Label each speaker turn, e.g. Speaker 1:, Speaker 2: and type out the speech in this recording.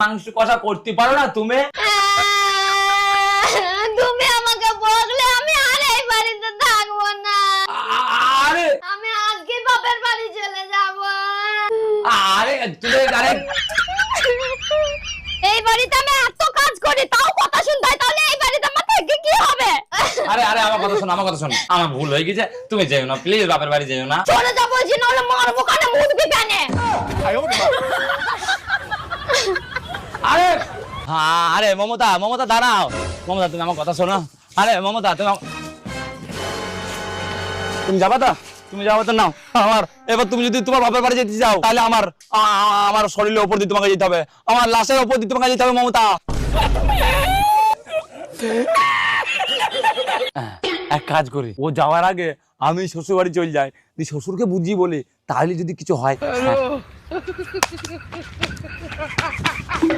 Speaker 1: মাংস কষা করতে পারো না তুমি?
Speaker 2: তুমি আমাকে বকলে আমি আর এই বাড়িতে থাকবো না।
Speaker 1: আরে
Speaker 2: আমি আজকে বাপের বাড়ি চলে যাব।
Speaker 1: আরে তুমি আরে
Speaker 2: এই বাড়িতে আমি এত কাজ করি তাও কথা শুনতে হয়, তাহলে এই বাড়িতে আমার থেকে কি হবে?
Speaker 1: আরে আরে আমার কথা শোনো, আমার কথা শোনো। আমার ভুল হয়ে গেছে, তুমি যেও না প্লিজ, বাপের বাড়ি যেও না।
Speaker 2: চলে যাবো বলছি, নাহলে মারবো কানে মুদবি কানে।
Speaker 1: আরে আরে মমতা, মমতা দাঁড়াও। মমতা তুমি আমার কথা শোনো। আরে মমতা তুমি যাবা তো? তুমি যাবো তো নাও আমার। এবার তুমি যদি তোমার বাপের বাড়ি যেতে চাও তাহলে আমার শরীরের উপর দিয়ে তোমাকে যেতে হবে, আমার লাশের উপর দিয়ে তোমাকে যেতে হবে মমতা। এক কাজ করি, ও যাওয়ার আগে আমি শ্বশুর বাড়ি চলে যাই, শ্বশুরকে বুঝিয়ে বলি, তাহলে যদি কিছু হয়।